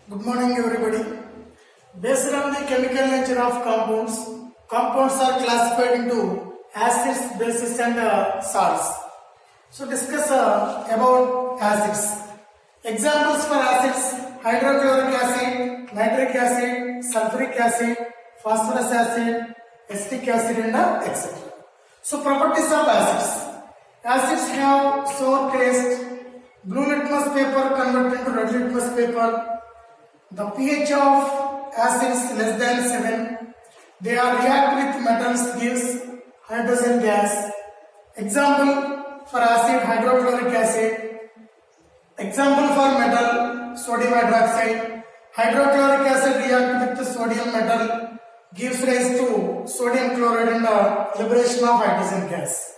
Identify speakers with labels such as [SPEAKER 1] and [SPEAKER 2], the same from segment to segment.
[SPEAKER 1] Good morning, everybody. Based on the chemical nature of compounds, compounds are classified into acids, bases, and salts. So, discuss about acids. Examples for acids: hydrochloric acid, nitric acid, sulfuric acid, phosphorus acid, acetic acid, and etc. So, properties of acids. Acids have sour taste. Blue litmus paper converted into red litmus paper. The pH of acids less than 7. They are react with metals, gives hydrogen gas. Example for acid, hydrochloric acid. Example for metal, sodium hydroxide. Hydrochloric acid react with sodium metal, gives rise to sodium chloride and liberation of hydrogen gas.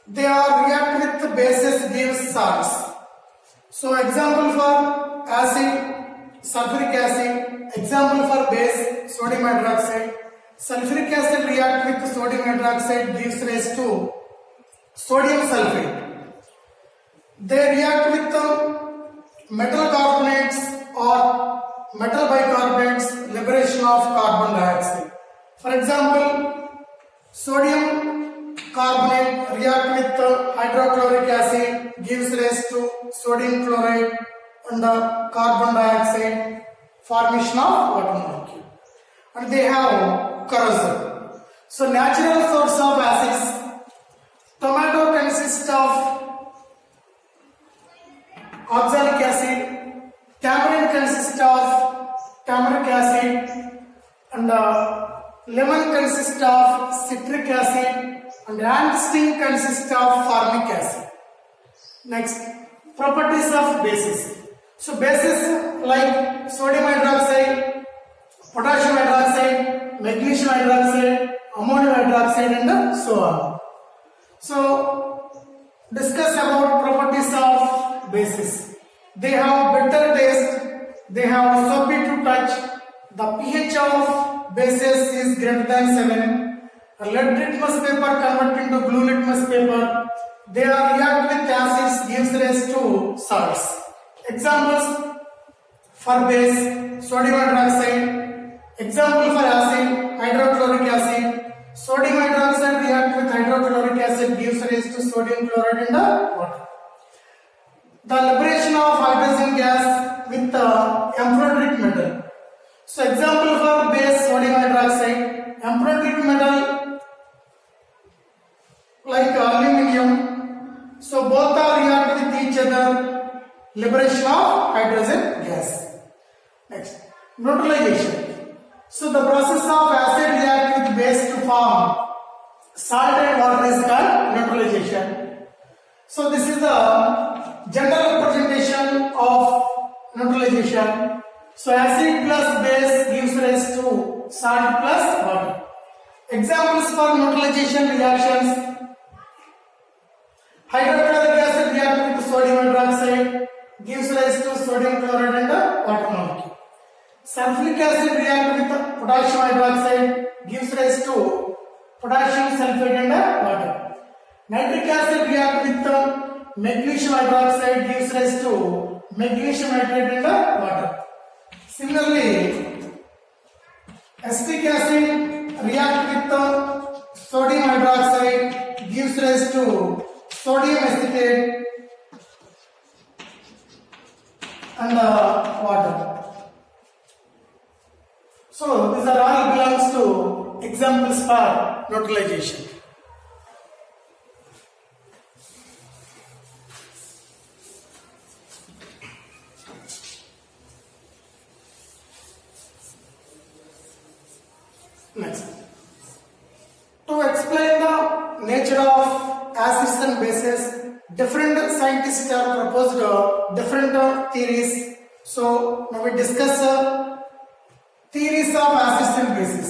[SPEAKER 1] They are react with bases, gives salts. So example for acid, sulfuric acid. Example for base, sodium hydroxide. Sulfuric acid react with sodium hydroxide, gives rise to sodium sulfate. They react with metal carbonates or metal bicarbonates, liberation of carbon dioxide. For example, sodium carbonate react with hydrochloric acid, gives rise to sodium chloride and the carbon dioxide, formation of water molecule, and they have corrosion. So natural source of acids: tomato consists of oxalic acid, tamarind consists of tamaric acid, and lemon consists of citric acid, and ant sting consists of formic acid. Next, properties of bases. So bases like sodium hydroxide, potassium hydroxide, magnesium hydroxide, ammonium hydroxide, and so on. So discuss about properties of bases. They have bitter taste, they have soapy to touch, the pH of bases is greater than 7, a lead litmus paper converted into blue litmus paper, they are react with acids, gives rise to salts. Examples for base, sodium hydroxide. Example for acid, hydrochloric acid. Sodium hydroxide react with hydrochloric acid, gives rise to sodium chloride in the water. The liberation of hydrogen gas with amphoteric metal. So example for base, sodium hydroxide. Amphoteric metal like aluminium. So both are react with each other. Liberation of hydrogen gas. Next, neutralization. So the process of acid react with base to form salt and water is called neutralization. So this is the general representation of neutralization. So acid plus base gives rise to salt plus water. Examples for neutralization reactions: hydrochloric acid react with sodium hydroxide, gives rise to sodium chloride and water molecule. Sulfuric acid react with potassium hydroxide, gives rise to potassium sulfate and water. Nitric acid react with magnesium hydroxide, gives rise to magnesium nitrate and water. Similarly, acetic acid react with sodium hydroxide, gives rise to sodium acetate and water. So these are all belongs to examples for neutralization. Next, to explain the nature of acids and bases, different scientists have proposed different theories. So now we discuss theories of acids and bases.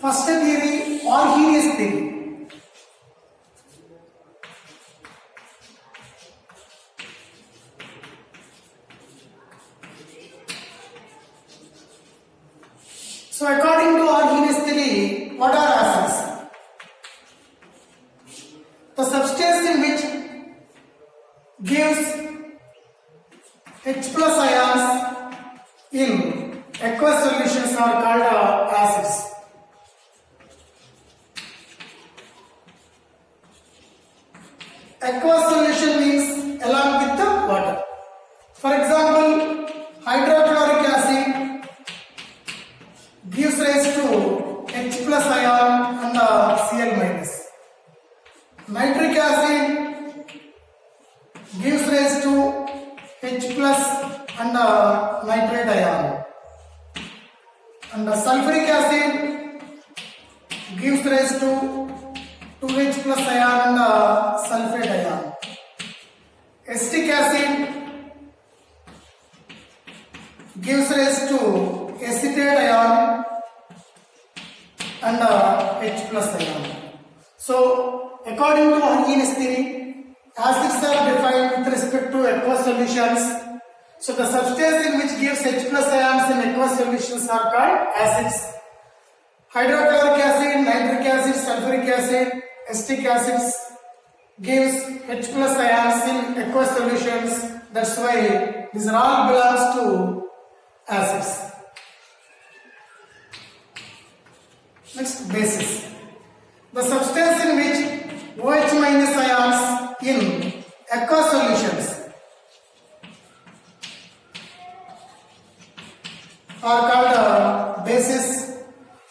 [SPEAKER 1] First theory, Arrhenius theory. So according to Arrhenius theory, what are acids? The substance in which gives H plus ions in aqueous solutions are called acids. Aqueous solution means along with the water. For example, hydrochloric acid gives rise to H plus ion and Cl minus. Nitric acid gives rise to H plus and nitrate ion. And sulfuric acid gives rise to 2H plus ion and sulfate ion. Acetic acid gives rise to acetate ion and H plus ion. So, according to Arrhenius theory, acids are defined with respect to aqueous solutions. So, the substance in which gives H plus ions in aqueous solutions are called acids. Hydrochloric acid, nitric acid, sulfuric acid, acetic acids gives H plus ions in aqueous solutions. That's why these are all belongs to acids. Next, bases. The substance in which OH minus ions in aqueous solutions are called bases.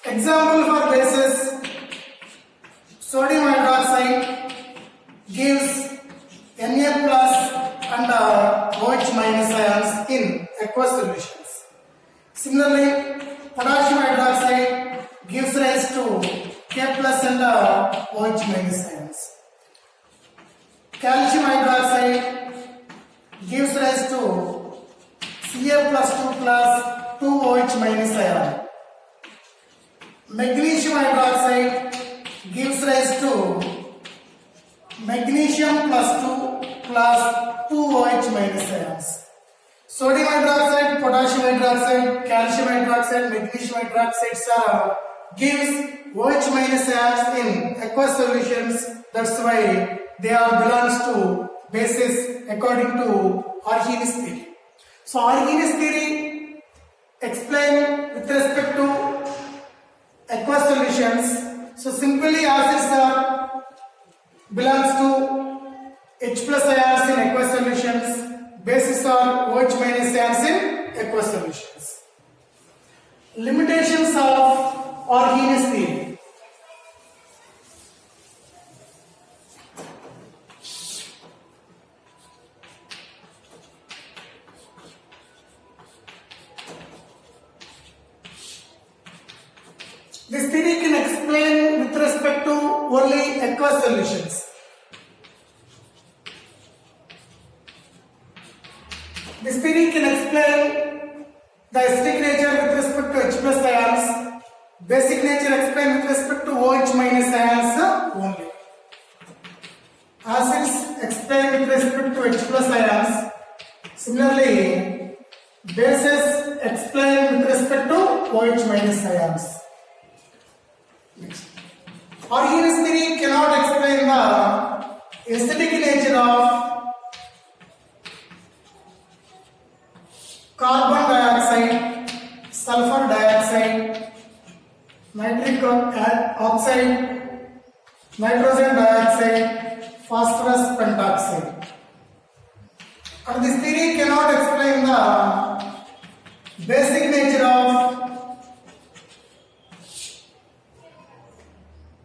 [SPEAKER 1] Example for bases: sodium hydroxide gives Na plus and OH minus ions in aqueous solutions. Similarly, potassium hydroxide gives rise to K plus and OH minus ions. Calcium hydroxide gives rise to Ca plus 2 plus 2 OH minus ion. Magnesium hydroxide gives rise to magnesium plus 2 plus 2 OH minus ions. Sodium hydroxide, potassium hydroxide, calcium hydroxide, magnesium hydroxide gives OH minus ions in aqueous solutions. That's why they are belongs to bases according to Arrhenius theory. So Arrhenius theory explain with respect to aqueous solutions. So simply acids are belongs to H plus ions in aqueous solutions. Bases are OH minus ions in aqueous solutions. Limitations of Arrhenius theory. This theory can explain with respect to only aqueous solutions. This theory can explain the acidic nature with respect to H plus ions, basic nature explain with respect to OH minus ions only. Acids explain with respect to H plus ions. Similarly, bases explain with respect to OH minus ions. Next. Arrhenius theory cannot explain the acidic nature of carbon dioxide, sulfur dioxide, nitric oxide, nitrogen dioxide, phosphorus pentoxide. And this theory cannot explain the basic nature of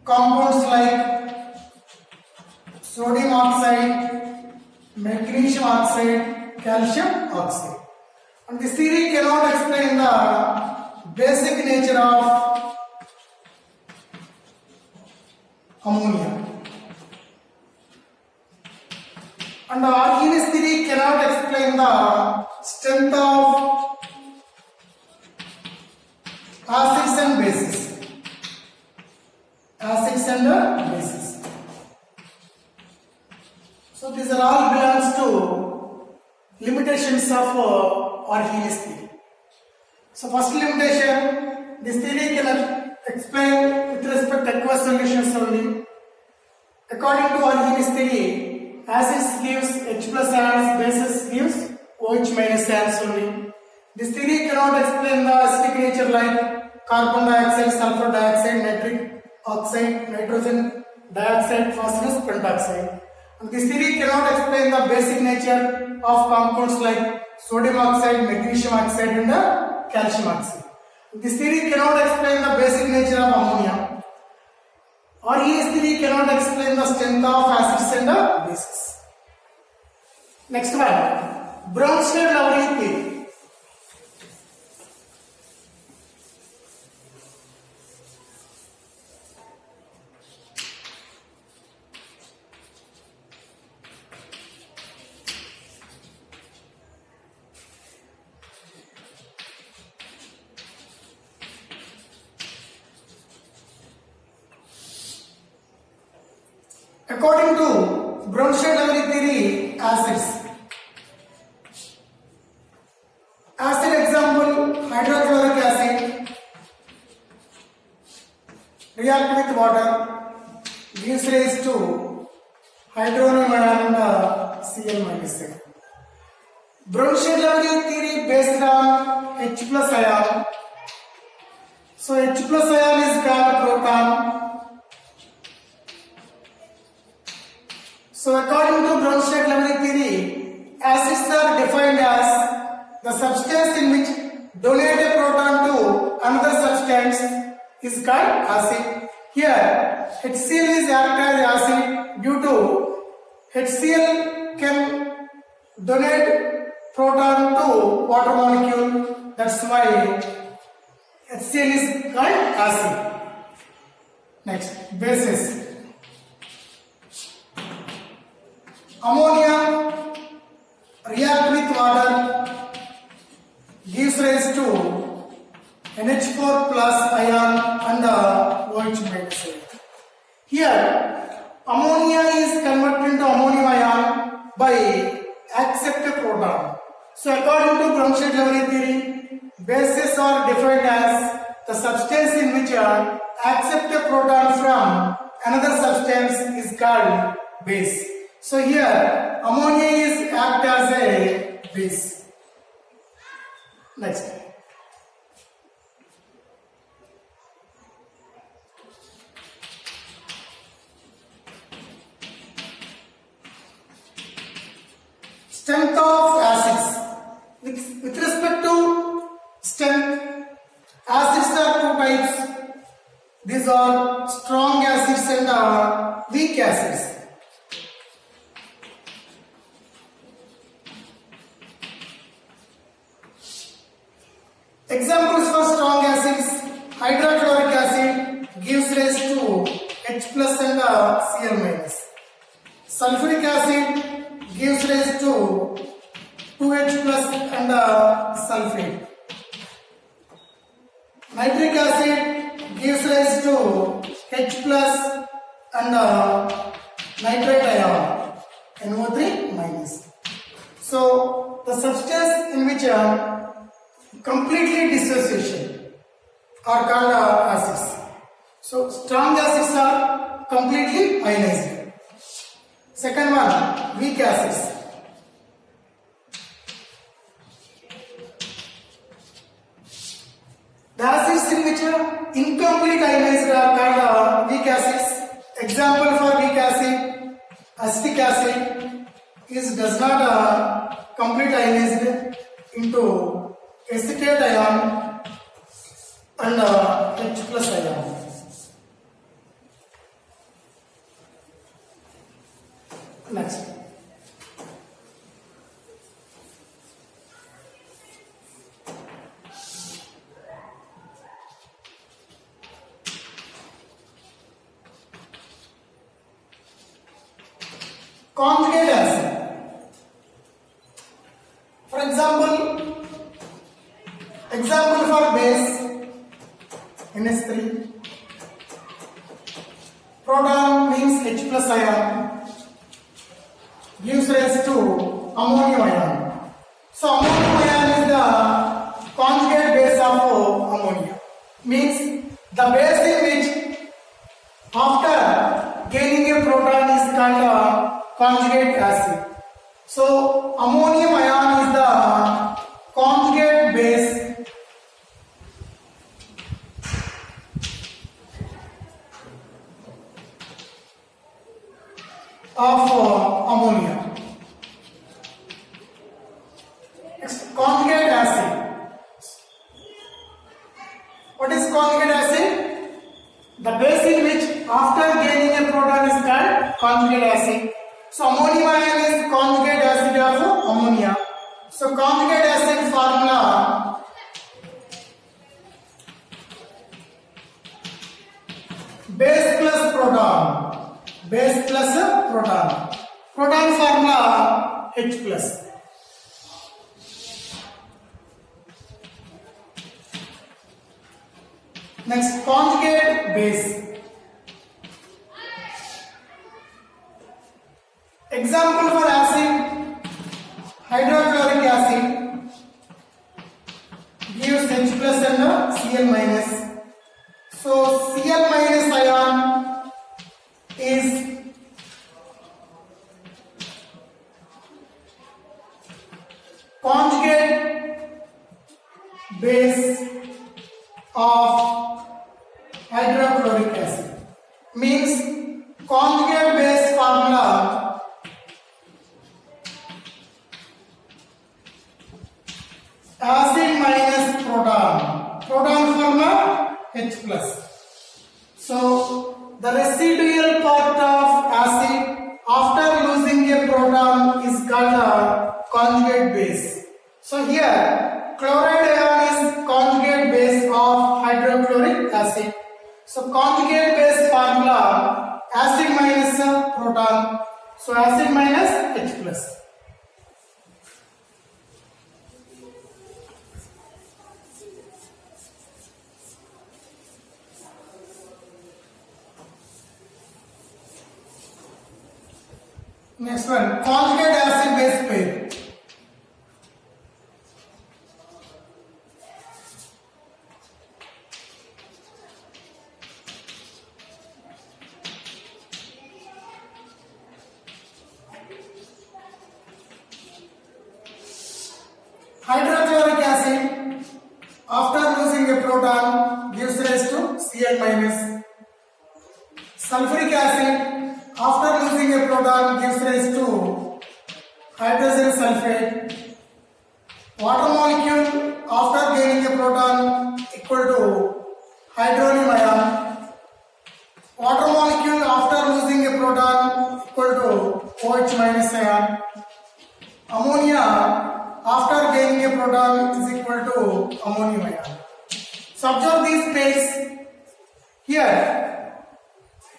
[SPEAKER 1] compounds like sodium oxide, magnesium oxide, calcium oxide. And this theory cannot explain the basic nature of ammonia. And the Arrhenius theory cannot explain the strength of acids and bases. Acids and bases. So these are all belongs to limitations of Arrhenius theory. So first limitation, this theory can explain with respect to aqueous solutions only. According to Arrhenius theory, acids gives H plus ions, bases gives OH minus ions only. This theory cannot explain the acidic nature like carbon dioxide, sulfur dioxide, nitric oxide, nitrogen dioxide, phosphorus pentoxide. And this theory cannot explain the basic nature of compounds like sodium oxide, magnesium oxide and calcium oxide. This theory cannot explain the basic nature of ammonia. Arrhenius theory cannot explain the strength of acids and bases. Next one, Bronsted-Lowry theory. According to Bronsted-Lowry theory, acids. Acid example, hydrochloric acid react with water, gives rise to hydronium ion and Cl minus. Bronsted-Lowry theory based on H plus ion. So H plus ion is called proton. So according to Bronsted-Lowry theory, acids are defined as the substance in which donate a proton to another substance is called acid. Here HCl is act as acid due to HCl can donate proton to water molecule. That's why HCl is called acid. Next, bases. Ammonia react with water, gives rise to NH4 plus ion and OH minus ion. Here, ammonia is converted into ammonium ion by accept a proton. So according to Bronsted-Lowry theory, bases are defined as the substance in which accept a proton from another substance is called base. So here ammonia is act as a base. Next. Strength of acids. With respect to strength, acids are two types. These are strong acids and weak acids. Examples for strong acids, hydrochloric acid gives rise to H plus and Cl minus. Sulfuric acid gives rise to 2H plus and sulfate. Nitric acid gives rise to H plus and nitrate ion, NO3 minus. So the substance in which completely dissociation are called acids. So strong acids are completely ionized. Second one, weak acids. The acids in which incomplete ionized are called weak acids. Example for weak acid, acetic acid does not complete ionized into acetate ion and H plus ion. Next. Conjugate acid. For example for base NH3. Proton means H plus ion gives rise to ammonium ion. So ammonium ion is the conjugate base of ammonia. means the base in which after gaining a proton is called a conjugate acid. So ammonium ion is the conjugate base of ammonia. Next, conjugate acid. What is conjugate acid? The base in which after gaining a proton is called conjugate acid. So ammonium ion is conjugate acid of ammonia. So conjugate acid formula base plus proton. Base plus proton. Proton formula H plus. Next, conjugate base. Example for acid, hydrochloric acid gives H plus and Cl minus. So Cl minus ion is conjugate base of hydrochloric acid. Means conjugate base formula acid minus proton. Proton formula H plus. So the residual part of acid after losing a proton is called a conjugate base. So here chloride ion is conjugate base of hydrochloric acid. So conjugate base formula acid minus proton. So acid minus H plus. Next one, conjugate acid base pair. Hydrochloric acid after losing a proton gives rise to Cl minus. Sulfuric acid after losing a proton gives rise to hydrogen sulfate. Water molecule after gaining a proton equal to hydronium ion. Water molecule after losing a proton equal to OH minus ion. Ammonia after gaining a proton is equal to ammonium ion. So observe these pairs here.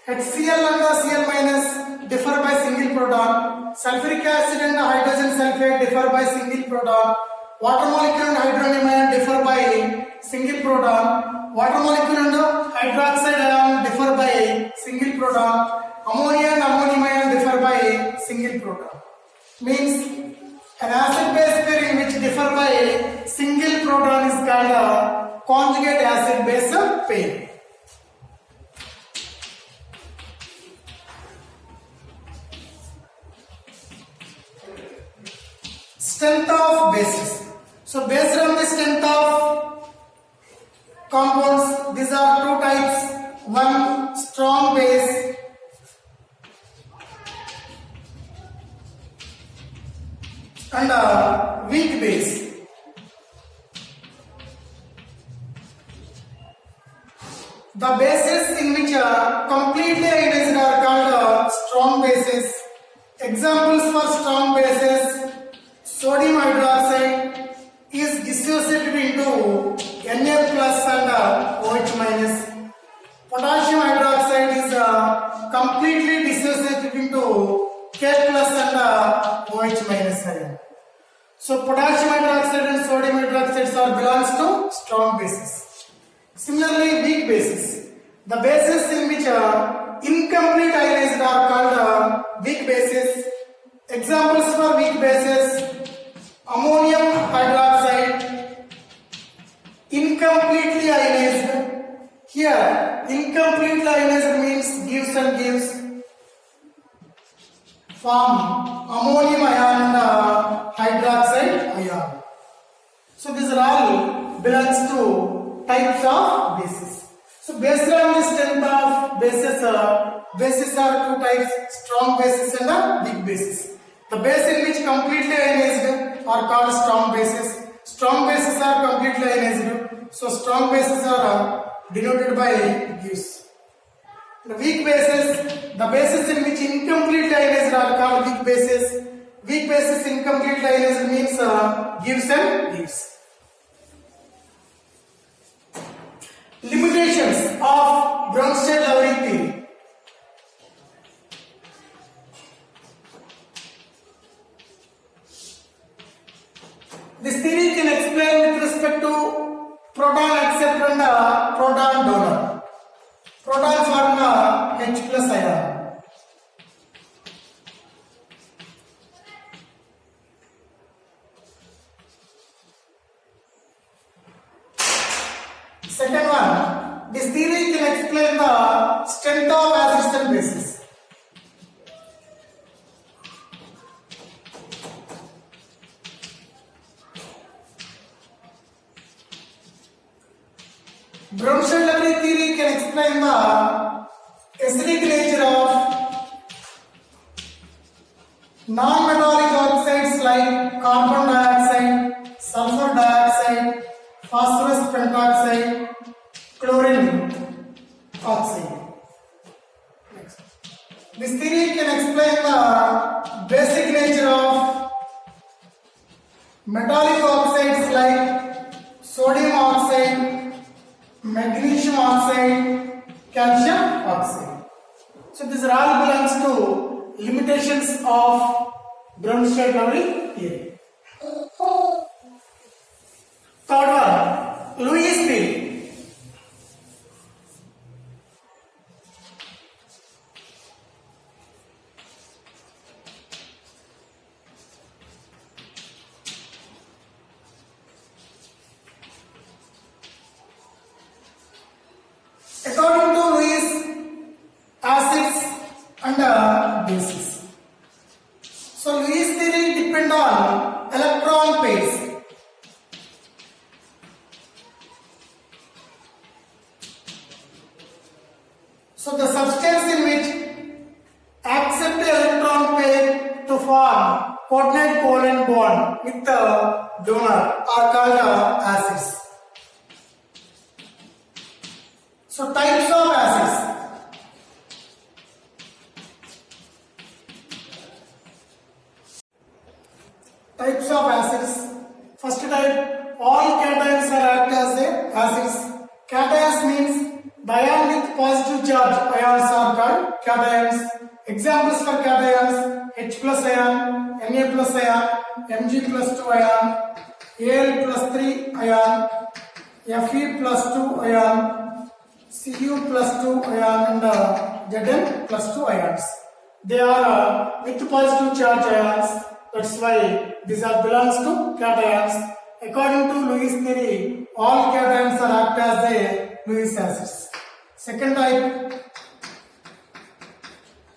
[SPEAKER 1] HCl and the Cl minus differ by single proton. Sulfuric acid and the hydrogen sulfate differ by single proton. Water molecule and hydronium ion differ by single proton. Water molecule and hydroxide ion differ by single proton. Ammonia and ammonium ion differ by single proton. Means an acid base pair in which differ by single proton is called a conjugate acid base pair. Strength of bases. So based on the strength of compounds, these are two types. One, strong base, and a weak base. The bases in which are completely ionized are called strong bases. Examples for strong bases: sodium hydroxide is dissociated into Na plus and OH minus. Potassium hydroxide is completely dissociated into K plus and OH minus ion. So potassium hydroxide and sodium hydroxide are belongs to strong bases. Similarly, weak bases. The bases in which incomplete ionized are called weak bases. Examples for weak bases: ammonium hydroxide, incompletely ionized, Here, incomplete ionized means gives and gives, form ammonium ion and hydroxide ion. So these are all belongs to types of bases. So based on the strength of bases, bases are two types: strong bases and weak bases. The base in which completely ionized are called strong bases. Strong bases are completely ionized. So strong bases are denoted by gives. The weak bases, the bases in which incomplete ionized are called weak bases. Weak bases incomplete ionized means gives and gives. Limitations of Bronsted-Lowry theory. This theory can explain with respect to proton acceptor and proton donor. Proton form H plus ion. Second one, this theory can explain the strength of acids and bases. Bronsted-Lowry theory can explain the acidic nature of non-metallic oxides like carbon dioxide, sulfur dioxide, phosphorus pentoxide, chlorine oxide. Next. This theory can explain the basic nature of metallic oxides like sodium oxide, magnesium oxide, calcium oxide. So these are all belongs to limitations of Bronsted-Lowry theory. Third one, Lewis theory. According to Lewis, acids and bases. So Lewis theory depend on electron pairs. So the substance in which accept the electron pair to form coordinate covalent bond with the donor are called acids. So types of acids. Types of acids. First type, all cations are act as acids. Cations means the ion with positive charge ions are called cations. Examples for cations: H plus ion, Na plus ion, Mg plus 2 ion, Al plus 3 ion, Fe plus 2 ion, Cu plus 2 ion and Zn plus 2 ions. They are with positive charge ions. That's why these are belongs to cations. According to Lewis theory, all cations are act as Lewis acids. Second type,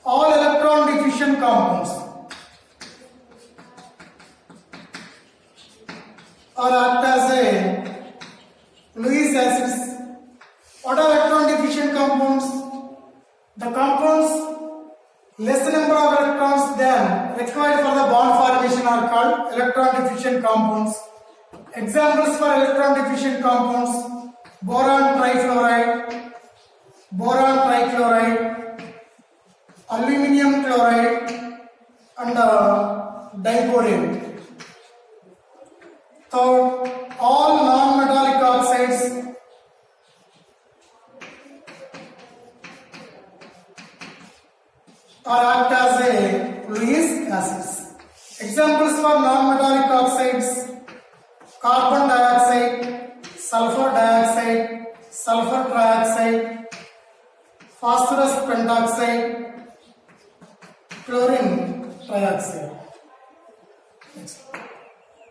[SPEAKER 1] all electron deficient compounds are act as Lewis acids. What are electron deficient compounds? The compounds less number of electrons than required for the bond formation are called electron deficient compounds. Examples for electron deficient compounds: boron trifluoride, boron trichloride, aluminum chloride and diborane. Third, all non-metallic oxides are act as Lewis acids. Examples for non-metallic oxides: carbon dioxide, sulfur dioxide, sulfur trioxide, phosphorus pentoxide, chlorine trioxide. Next.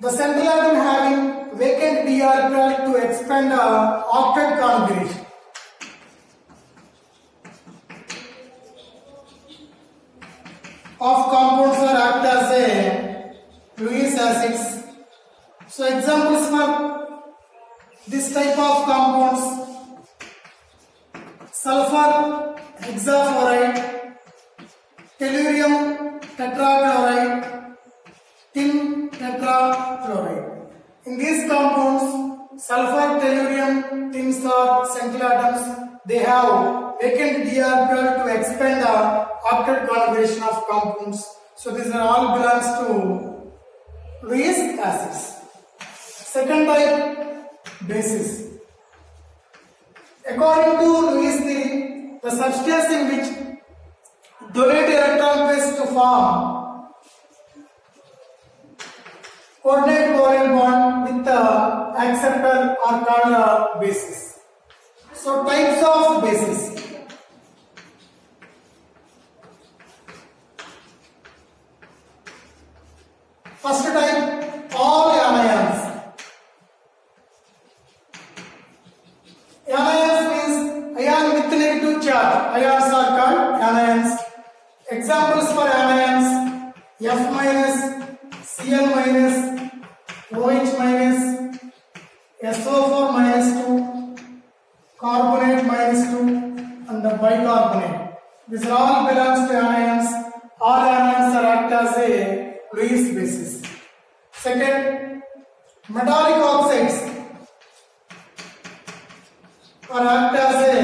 [SPEAKER 1] The central atom having vacant d orbital to expand octet configuration. sulfur hexafluoride, tellurium tetrachloride, tin tetrachloride. In these compounds, sulfur, tellurium, tins are central atoms. They have vacant d orbital to expand the octet configuration of compounds. So these are all belongs to Lewis acids. Second type, bases. According to Lewis theory, the substance in which donate electron pairs to form coordinate covalent bond with the acceptor are called bases. So types of bases. First type, all anions. Anions means ion with negative charge. Ions are called anions. Examples for anions: F minus, Cl minus, OH minus, SO4 minus 2, carbonate minus 2, and the bicarbonate. These all belongs to anions. All anions are act as a Lewis basis. Second, metallic oxides are act as a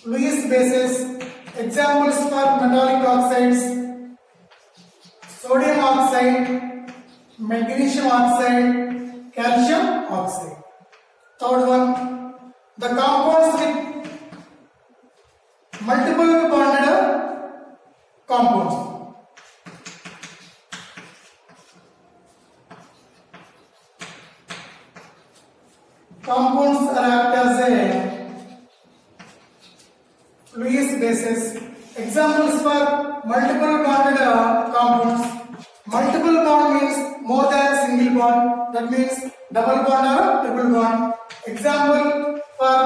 [SPEAKER 1] Lewis basis. Examples for metallic oxides: sodium oxide, magnesium oxide, calcium oxide. Third one, the compounds with multiple bonded compounds. Compounds are act as a Lewis basis. Examples for multiple bonded compounds. Multiple bond means more than single bond. That means double bond or triple bond. Example for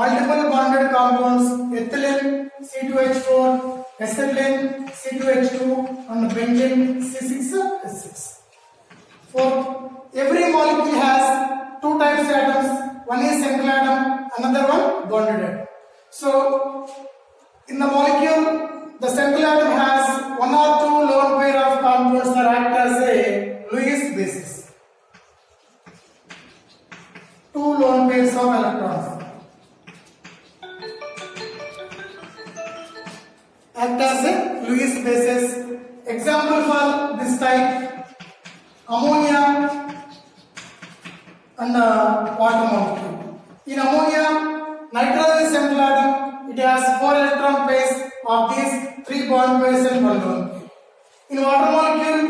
[SPEAKER 1] multiple bonded compounds: ethylene C2H4, acetylene C2H2, and benzene C6H6. Fourth, every molecule has two types of atoms. One is central atom, another one bonded atom. So, in the molecule, the central atom has one or two lone pair of compounds that act as a Lewis basis. Two lone pairs of electrons act as a Lewis basis. Example for this type: ammonia and water molecule. In ammonia, nitrogen is central atom. It has 4 electron pairs of these 3 bond pairs and 1 lone pair. In water molecule,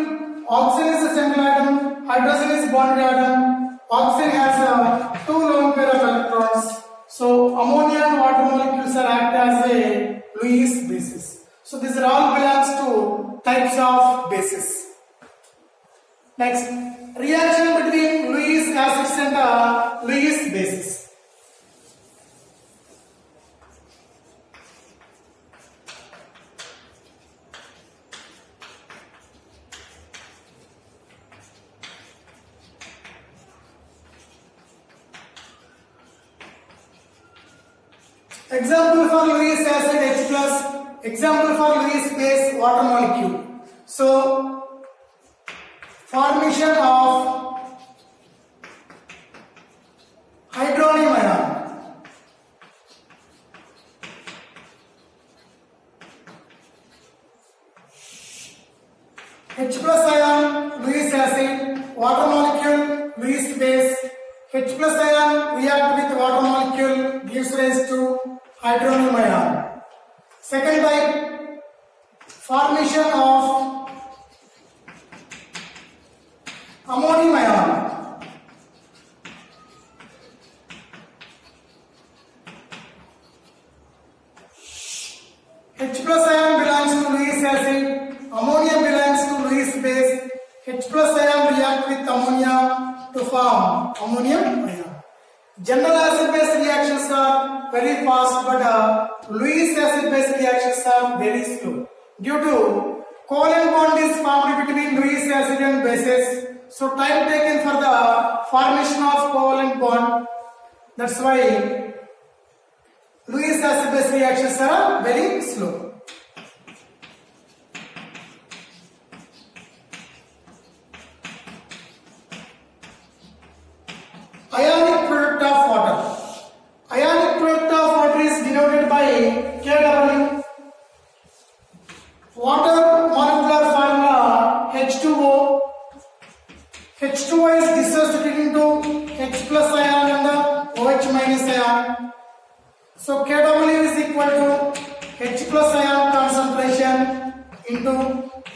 [SPEAKER 1] oxygen is a central atom, hydrogen is bonded atom. Oxygen has 2 lone pair of electrons. So ammonia and water molecules are act as a Lewis basis. So these are all belongs to types of bases. Next, reaction between Lewis acids and Lewis bases. Example for Lewis acid H+, example for Lewis base water molecule. So, formation of hydronium ion. H+ ion, Lewis acid, water molecule, Lewis base. H+ ion react with water molecule, gives rise to hydronium ion. Second type, formation of ammonium ion. H+ ion belongs to Lewis acid, ammonia belongs to Lewis base. H+ ion react with ammonia to form ammonium ion. General acid base reactions are very fast, but Lewis acid base reactions are very slow. Due to covalent bond is formed between Lewis acid and bases, so time taken for the formation of covalent bond. That's why Lewis acid base reactions are very slow. Ionic product of water. Ionic product of water is denoted by Kw. Water molecular formula H2O. H2O is dissociated into H plus ion and the OH minus ion. So Kw is equal to H plus ion concentration into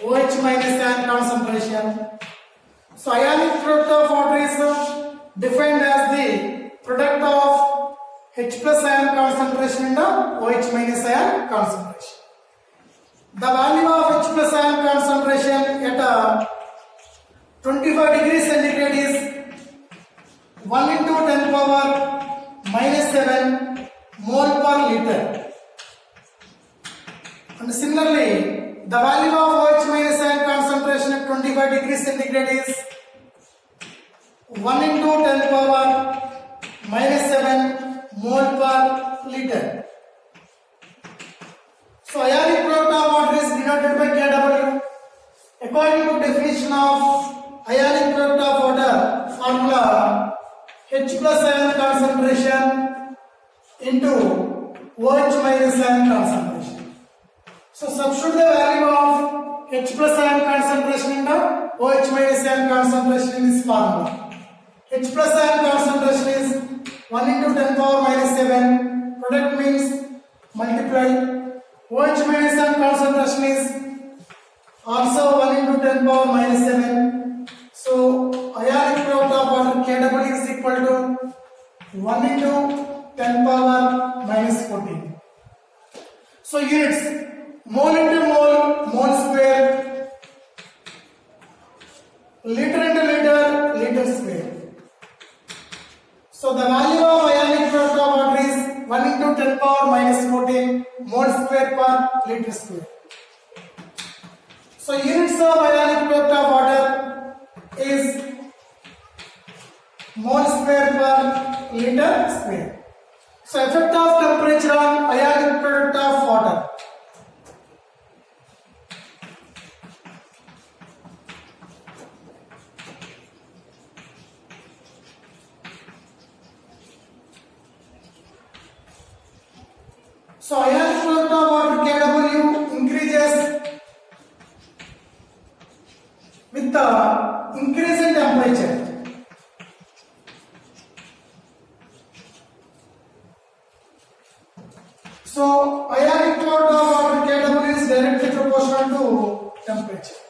[SPEAKER 1] OH minus ion concentration. So ionic product of water is defined as the product of H plus ion concentration and the OH minus ion concentration. The value of H plus ion concentration at 25 degrees centigrade is 1 into 10 power minus 7 mole per liter. And similarly, the value of OH minus ion concentration at 25 degrees centigrade is 1 into 10 power minus 7 mole per liter. So ionic product of water is denoted by Kw. According to definition of ionic product of water formula, H plus ion concentration into OH minus ion concentration. So substitute the value of H plus ion concentration into OH minus ion concentration in this formula. H plus ion concentration is 1 into 10 power minus 7. Product means multiply. OH minus ion concentration is also 1 into 10 power minus 7. So ionic product of water Kw is equal to 1 into 10 power minus 14. So units mole into mole, mole square, liter into liter, liter square. So the value of ionic product of water is 1 into 10 power minus 14 mole square per liter square. So units of ionic product of water is mole square per liter square. So effect of temperature on ionic product of water. So ionic product of water Kw increases with the increase in temperature. So ionic product of water Kw is directly proportional to temperature.